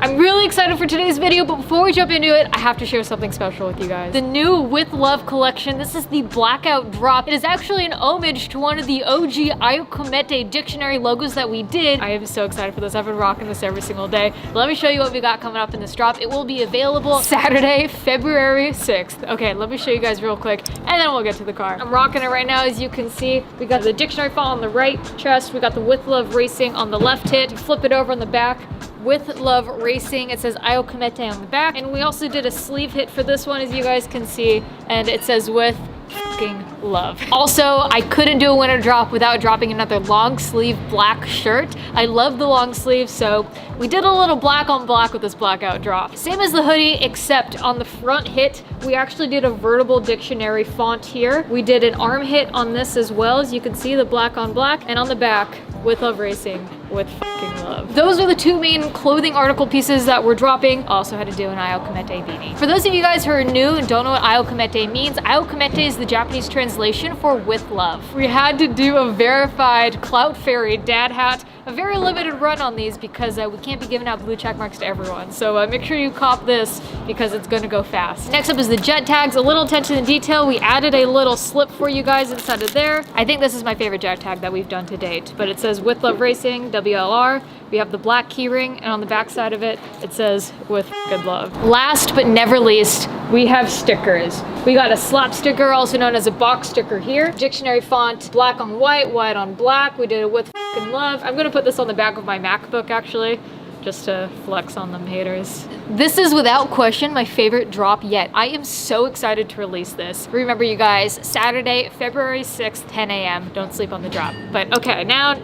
I'm really excited for today's video, but before we jump into it, I have to share something special with you guys. The new With Love collection, this is the blackout drop. It is actually an homage to one of the OG Ayukomete dictionary logos that we did. I am so excited for this. I've been rocking this every single day. Let me show you what we got coming up in this drop. It will be available Saturday, February 6th. Okay, let me show you guys real quick, and then we'll get to the car. I'm rocking it right now, as you can see. We got the dictionary font on the right chest. We got the With Love Racing on the left hit. You flip it over on the back. With Love Racing, it says Ayukomete on the back. And we also did a sleeve hit for this one, as you guys can see, and it says with fucking love. Also, I couldn't do a winter drop without dropping another long sleeve black shirt. I love the long sleeve, so we did a little black on black with this blackout drop. Same as the hoodie, except on the front hit, we actually did a vertical dictionary font here. We did an arm hit on this as well, as you can see, the black on black, and on the back, With Love Racing, with fucking love. Those are the two main clothing article pieces that we're dropping. Also had to do an Ayukomete beanie. For those of you guys who are new and don't know what Ayukomete means, Ayukomete is the Japanese translation for with love. We had to do a verified Clout Fairy dad hat, a very limited run on these because we can't be giving out blue check marks to everyone. So make sure you cop this because it's gonna go fast. Next up is the jet tags. A little attention to detail. We added a little slip for you guys inside of there. I think this is my favorite jet tag that we've done to date, but it says With Love Racing, WLR. We have the black keyring, and on the back side of it, it says with good love. Last but never least, we have stickers. We got a slap sticker, also known as a box sticker here. Dictionary font, black on white, white on black. We did it with fucking love. I'm gonna put this on the back of my MacBook actually, just to flex on them haters. This is without question my favorite drop yet. I am so excited to release this. Remember you guys, Saturday, February 6th, 10 a.m. Don't sleep on the drop. But okay, now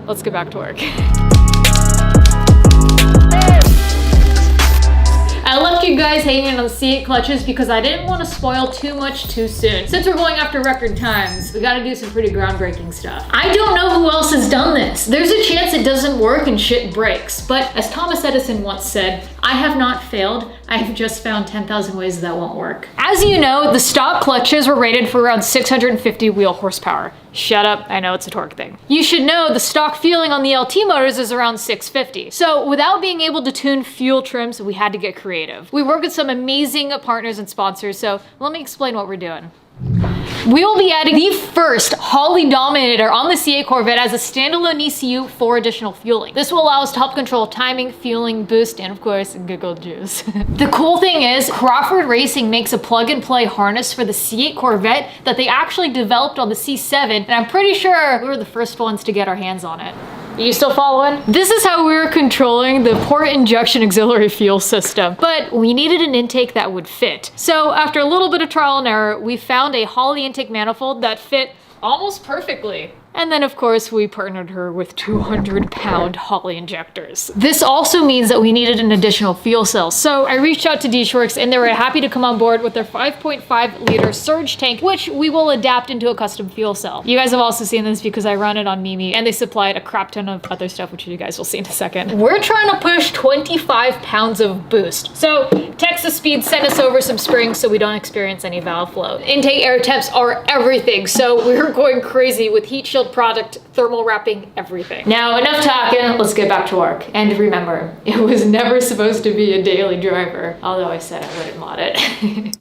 let's get back to work. I left you guys hanging on the C8 clutches because I didn't want to spoil too much too soon. Since we're going after record times, we gotta do some pretty groundbreaking stuff. I don't know who else has done this. There's a chance it doesn't work and shit breaks. But as Thomas Edison once said, I have not failed. I have just found 10,000 ways that won't work. As you know, the stock clutches were rated for around 650 wheel horsepower. Shut up, I know it's a torque thing. You should know the stock fueling on the LT motors is around 650. So without being able to tune fuel trims, we had to get creative. We work with some amazing partners and sponsors, so let me explain what we're doing. We will be adding the first Holley Dominator on the C8 Corvette as a standalone ECU for additional fueling. This will allow us to help control timing, fueling, boost, and of course, giggle juice. The cool thing is, Crawford Racing makes a plug-and-play harness for the C8 Corvette that they actually developed on the C7, and I'm pretty sure we were the first ones to get our hands on it. Are you still following? This is how we were controlling the port injection auxiliary fuel system, but we needed an intake that would fit. So after a little bit of trial and error, we found a Holley intake manifold that fit almost perfectly. And then of course we partnered her with 200-pound Holley injectors. This also means that we needed an additional fuel cell. So I reached out to D-Shworks and they were happy to come on board with their 5.5-liter surge tank, which we will adapt into a custom fuel cell. You guys have also seen this because I run it on Mimi and they supplied a crap ton of other stuff, which you guys will see in a second. We're trying to push 25 pounds of boost. So Texas Speed sent us over some springs so we don't experience any valve flow. Intake air temps are everything. So we're going crazy with heat shield product, thermal wrapping, everything. Now enough talking, let's get back to work. And remember, it was never supposed to be a daily driver, although I said I wouldn't mod it.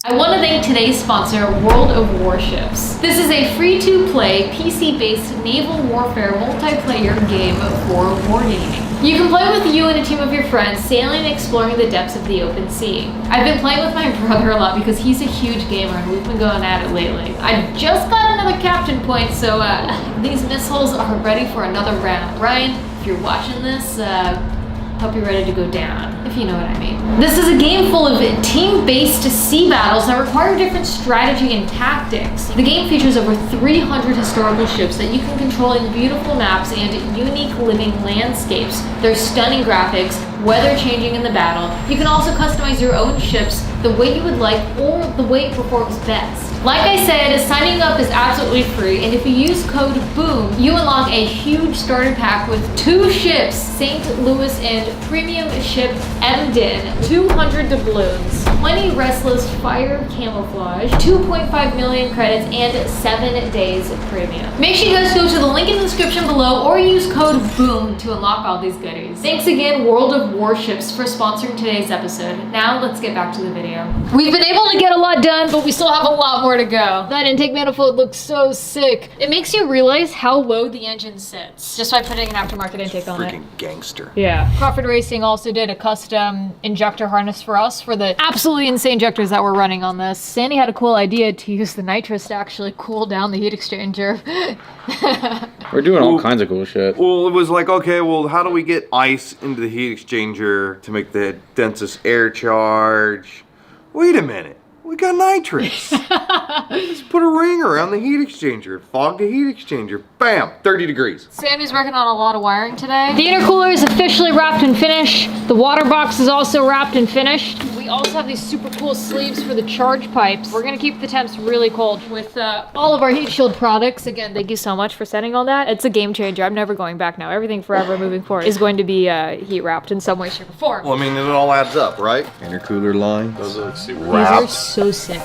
I want to thank today's sponsor, World of Warships. This is a free-to-play, PC-based naval warfare multiplayer game for wargaming. You can play with you and a team of your friends, sailing and exploring the depths of the open sea. I've been playing with my brother a lot because he's a huge gamer and we've been going at it lately. I just got another captain point, so these missiles are ready for another round. Ryan, if you're watching this, hope you're ready to go down, if you know what I mean. This is a game full of team-based sea battles that require different strategy and tactics. The game features over 300 historical ships that you can control in beautiful maps and unique living landscapes. There's stunning graphics, weather changing in the battle. You can also customize your own ships the way you would like or the way it performs best. Like I said, signing up is absolutely free, and if you use code BOOM, you unlock a huge starter pack with 2 ships, St. Louis and premium ship Emden, 200 doubloons. 20 restless fire camouflage, 2.5 million credits, and 7 days premium. Make sure you guys go to the link in the description below or use code BOOM to unlock all these goodies. Thanks again, World of Warships, for sponsoring today's episode. Now let's get back to the video. We've been able to get a lot done, but we still have a lot more to go. That intake manifold looks so sick. It makes you realize how low the engine sits just by putting an aftermarket intake on it. Freaking gangster. Yeah. Crawford Racing also did a custom injector harness for us for the absolutely insane injectors that we're running on this. Sandy had a cool idea to use the nitrous to actually cool down the heat exchanger. We're doing all kinds of cool shit. Well, it was like, okay, well, how do we get ice into the heat exchanger to make the densest air charge? Wait a minute. We got nitrous. Let's put a ring around the heat exchanger. Fog the heat exchanger. Bam! 30 degrees. Sandy's working on a lot of wiring today. The intercooler is officially wrapped and finished. The water box is also wrapped and finished. We also have these super cool sleeves for the charge pipes. We're gonna keep the temps really cold with all of our heat shield products. Again, thank you so much for setting all that. It's a game changer. I'm never going back now. Everything forever moving forward is going to be heat wrapped in some way, shape, or form. Well, I mean, it all adds up, right? Intercooler line. Those look super These are so sick.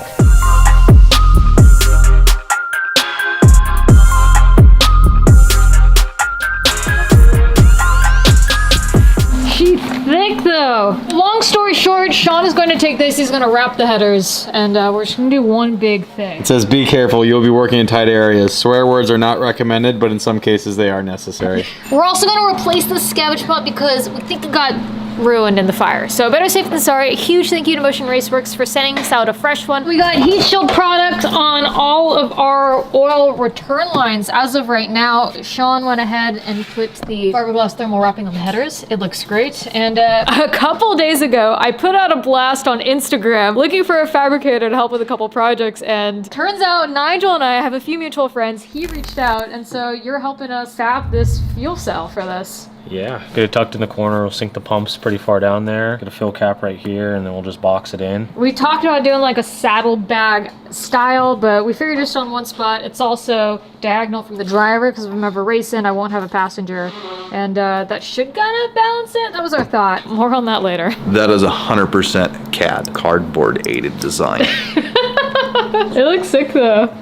She's thick though. Long story short, Sean is going to take this, he's going to wrap the headers, and we're just going to do one big thing. It says, be careful, you'll be working in tight areas. Swear words are not recommended, but in some cases they are necessary. We're also going to replace the scavenge pump because we think it got ruined in the fire. So better safe than sorry. A huge thank you to Motion Raceworks for sending us out a fresh one. We got heat shield product on all of our oil return lines. As of right now, Sean went ahead and put the fiberglass thermal wrapping on the headers. It looks great. And a couple days ago, I put out a blast on Instagram looking for a fabricator to help with a couple projects. And turns out Nigel and I have a few mutual friends. He reached out, and so you're helping us fab this fuel cell for this. Yeah, get it tucked in the corner. We'll sink the pumps pretty far down there. Get a fill cap right here, and then we'll just box it in. We talked about doing like a saddlebag style, but we figured just on one spot. It's also diagonal from the driver because remember racing, I won't have a passenger, and that should kind of balance it. That was our thought. More on that later. That is 100% CAD, cardboard aided design. It looks sick though.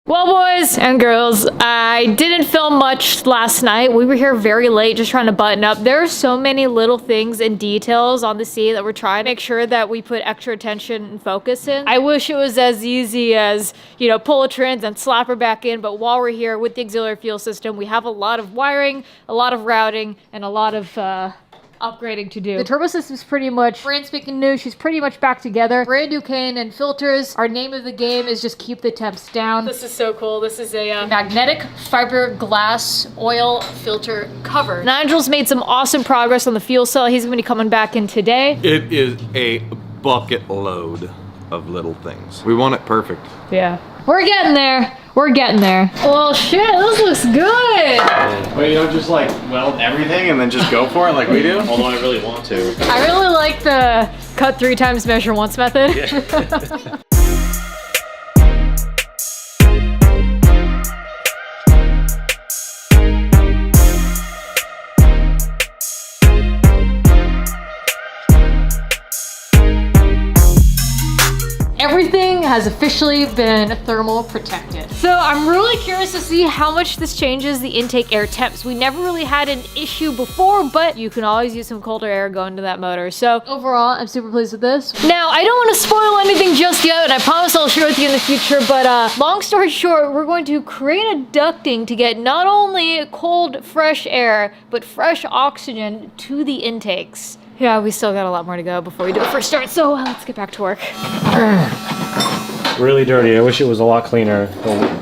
Well, boys and girls, I didn't film much last night. We were here very late just trying to button up. There are so many little things and details on the sea that we're trying to make sure that we put extra attention and focus in. I wish it was as easy as, you know, pull a trans and slap her back in, but while we're here with the auxiliary fuel system, we have a lot of wiring, a lot of routing, and a lot of upgrading to do. The turbo system's pretty much brand spanking new. She's pretty much back together. Brand new cane and filters. Our name of the game is just keep the temps down. This is so cool. This is a magnetic fiberglass oil filter cover. Nigel's made some awesome progress on the fuel cell. He's gonna be coming back in today. It is a bucket load of little things. We want it perfect. Yeah. We're getting there. We're getting there. Well, shit, this looks good. Wait, you don't just like weld everything and then just go for it like we do? Although I really want to. I really like the cut 3 times, measure once method. Yeah. Everything has officially been thermal protected. So I'm really curious to see how much this changes the intake air temps. We never really had an issue before, but you can always use some colder air going to that motor. So overall, I'm super pleased with this. Now, I don't want to spoil anything just yet, and I promise I'll share with you in the future, but long story short, we're going to create a ducting to get not only cold, fresh air, but fresh oxygen to the intakes. Yeah, we still got a lot more to go before we do a first start, so let's get back to work. Really dirty. I wish it was a lot cleaner,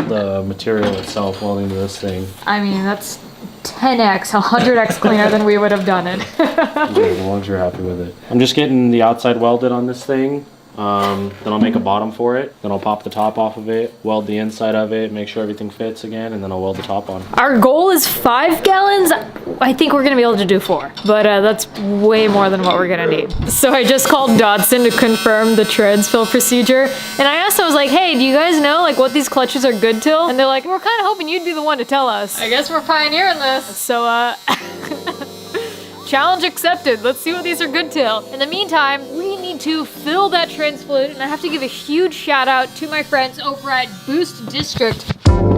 the material itself welding to this thing. I mean, that's 10x, 100x cleaner than we would have done it. Yeah, as long as you're happy with it. I'm just getting the outside welded on this thing. Then I'll make a bottom for it. Then I'll pop the top off of it, weld the inside of it, make sure everything fits again, and then I'll weld the top on. Our goal is 5 gallons. I think we're gonna be able to do 4, but that's way more than what we're gonna need. So I just called Dodson to confirm the transfill procedure, and I asked them, I was like, hey, do you guys know like what these clutches are good till? And they're like, we're kind of hoping you'd be the one to tell us. I guess we're pioneering this. So challenge accepted. Let's see what these are good till. In the meantime, we need to fill that trans fluid, and I have to give a huge shout out to my friends over at Boost District. Alright,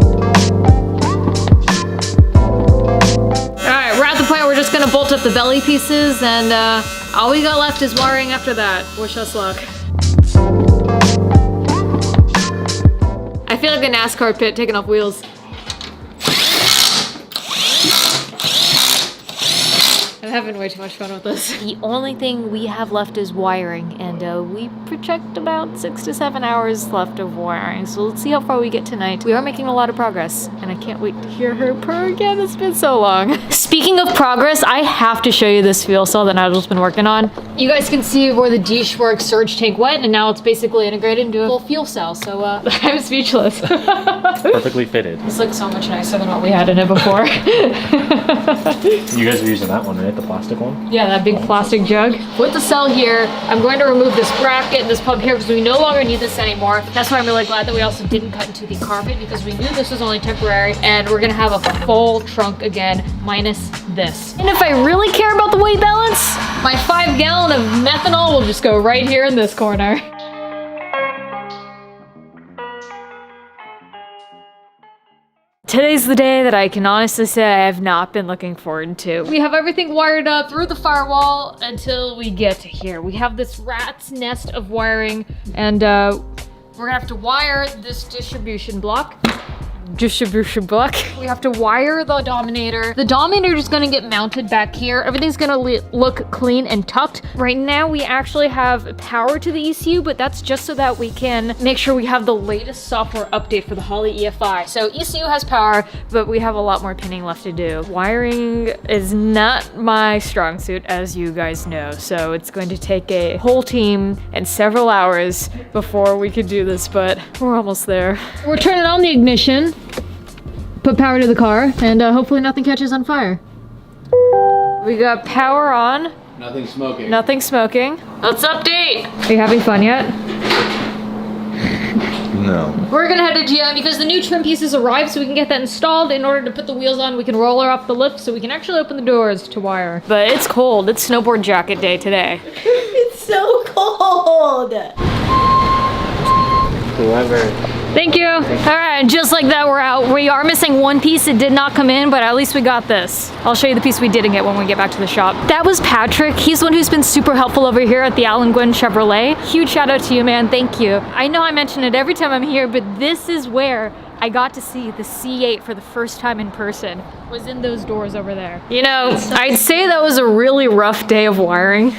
we're at the point where we're just gonna bolt up the belly pieces, and all we got left is wiring after that. Wish us luck. I feel like a NASCAR pit taking off wheels. I'm having way too much fun with this. The only thing we have left is wiring, and we project about 6 to 7 hours left of wiring. So let's see how far we get tonight. We are making a lot of progress, and I can't wait to hear her purr again. It's been so long. Speaking of progress, I have to show you this fuel cell that Nigel's been working on. You guys can see where the D-Schwartz surge tank went, and now it's basically integrated into a full fuel cell. So I'm speechless. Perfectly fitted. This looks so much nicer than what we had in it before. You guys are using that one, right? The plastic one? Yeah, that big plastic jug. With the cell here, I'm going to remove this bracket and this pump here because we no longer need this anymore. That's why I'm really glad that we also didn't cut into the carpet, because we knew this was only temporary, and we're gonna have a full trunk again, minus this. And if I really care about the weight balance, my 5 gallon of methanol will just go right here in this corner. Today's the day that I can honestly say I have not been looking forward to. We have everything wired up through the firewall until we get to here. We have this rat's nest of wiring, and we're gonna have to wire this distribution block. We have to wire the Dominator. The Dominator is gonna get mounted back here. Everything's gonna look clean and tucked. Right now we actually have power to the ECU, but that's just so that we can make sure we have the latest software update for the Holley EFI. So ECU has power, but we have a lot more pinning left to do. Wiring is not my strong suit, as you guys know, so it's going to take a whole team and several hours before we could do this, but we're almost there. We're turning on the ignition. Put power to the car, and hopefully nothing catches on fire. We got power on. Nothing smoking. Nothing smoking. Let's update. Are you having fun yet? No. We're gonna head to GM because the new trim pieces arrived, so we can get that installed. In order to put the wheels on, we can roll her off the lift so we can actually open the doors to wire. But it's cold. It's snowboard jacket day today. It's so cold. Whoever. Thank you. All right, just like that, we're out. We are missing one piece. It did not come in, but at least we got this. I'll show you the piece we didn't get when we get back to the shop. That was Patrick. He's the one who's been super helpful over here at the Alan Gwynn Chevrolet. Huge shout out to you, man. Thank you. I know I mention it every time I'm here, but this is where I got to see the C8 for the first time in person. Was in those doors over there. You know, I'd say that was a really rough day of wiring,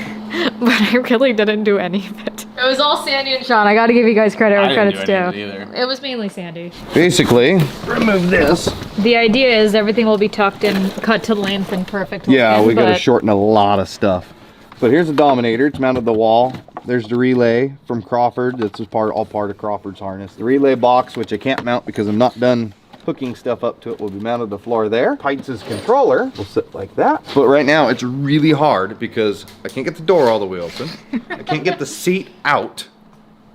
but I really didn't do any of it. It was all Sandy and Sean. I gotta give you guys credit where credit's due. It was mainly Sandy. Basically, remove this. The idea is everything will be tucked and cut to length and perfect. Yeah, looking, we gotta but shorten a lot of stuff. But here's the Dominator. It's mounted to the wall. There's the relay from Crawford. This is all part of Crawford's harness. The relay box, which I can't mount because I'm not done hooking stuff up to it, will be mounted to the floor there. Heights' controller will sit like that. But right now it's really hard because I can't get the door all the way open. I can't get the seat out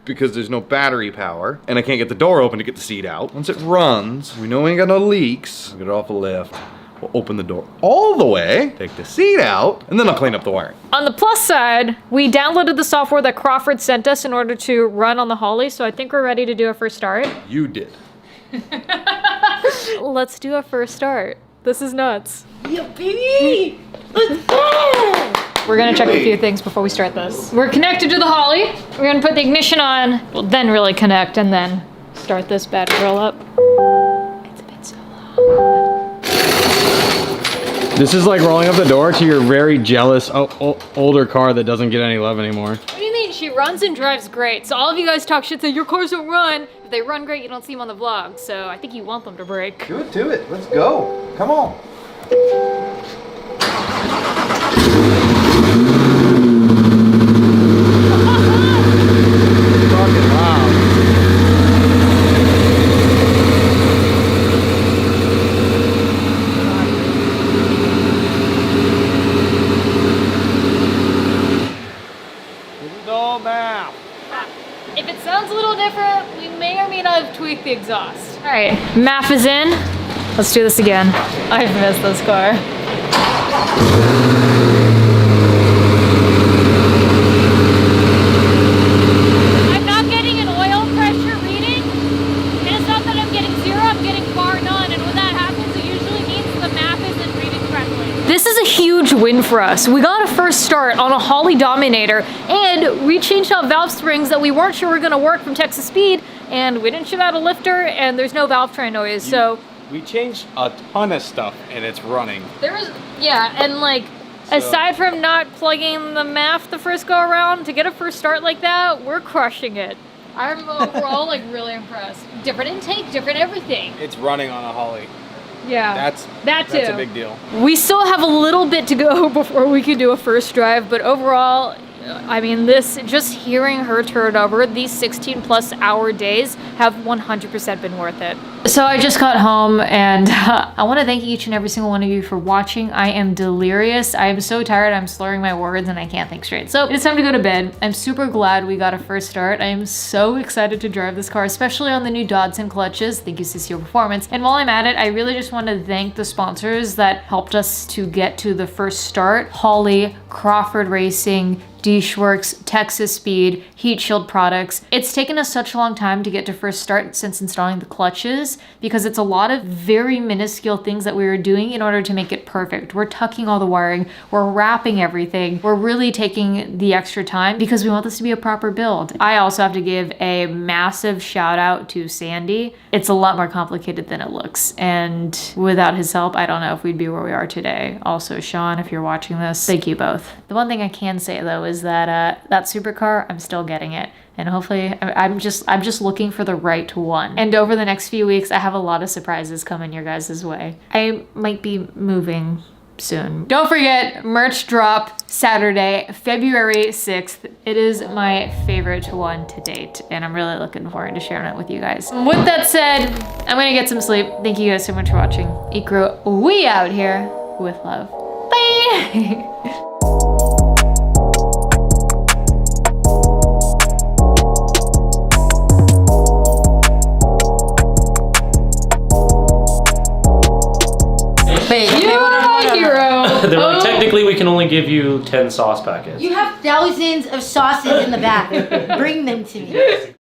because there's no battery power. And I can't get the door open to get the seat out. Once it runs, we know we ain't got no leaks. We'll get it off the lift. We'll open the door all the way, take the seat out, and then I'll clean up the wiring. on the plus side, we downloaded the software that Crawford sent us in order to run on the Holley, so I think we're ready to do a first start. You did. Let's do a first start. This is nuts. Yeah, baby! Let's go! We're gonna check a few things before we start this. We're connected to the Holley. We're gonna put the ignition on, we'll then really connect and then start this bad girl up. It's a bit so long. This is like rolling up the door to your very jealous older car that doesn't get any love anymore. What do you mean? She runs and drives great. So all of you guys talk shit, say your cars don't run. If they run great, you don't see them on the vlog. So I think you want them to break. Do it to it. Let's go. Come on. Fucking loud. If it sounds a little different, we may or may not have tweaked the exhaust. All right, MAF is in. Let's do this again. I've missed this car. for us. We got a first start on a Holly Dominator, and we changed out valve springs that we weren't sure were gonna work from Texas Speed, and we didn't ship out a lifter, and there's no valve train noise, so. We changed a ton of stuff and it's running. There was, yeah, and like, aside from not plugging the MAF the first go around, to get a first start like that, we're crushing it. I'm overall like really impressed. Different intake, different everything. It's running on a Holly. Yeah, That's a big deal. We still have a little bit to go before we can do a first drive, but overall, I mean, just hearing her turn over, these 16 plus hour days have 100% been worth it. So I just got home, and I want to thank each and every single one of you for watching. I am delirious. I am so tired. I'm slurring my words and I can't think straight. So it's time to go to bed. I'm super glad we got a first start. I am so excited to drive this car, especially on the new Dodson clutches. Thank you, ECU Performance. And while I'm at it, I really just want to thank the sponsors that helped us to get to the first start. Holly, Crawford Racing, Dishworks, Texas Speed, Heat Shield Products. It's taken us such a long time to get to first start since installing the clutches, because it's a lot of very minuscule things that we were doing in order to make it perfect. We're tucking all the wiring, we're wrapping everything, we're really taking the extra time because we want this to be a proper build. I also have to give a massive shout out to Sandy. It's a lot more complicated than it looks, and without his help, I don't know if we'd be where we are today. Also, Sean, if you're watching this, thank you both. The one thing I can say though is that that supercar, I'm still getting it. And hopefully, I'm just looking for the right one. And over the next few weeks, I have a lot of surprises coming your guys' way. I might be moving soon. Don't forget, merch drop Saturday, February 6th. It is my favorite one to date, and I'm really looking forward to sharing it with you guys. With that said, I'm gonna get some sleep. Thank you guys so much for watching. Ikru, we out here with love. Bye! They're like, technically we can only give you 10 sauce packets. You have thousands of sauces in the back. Bring them to me.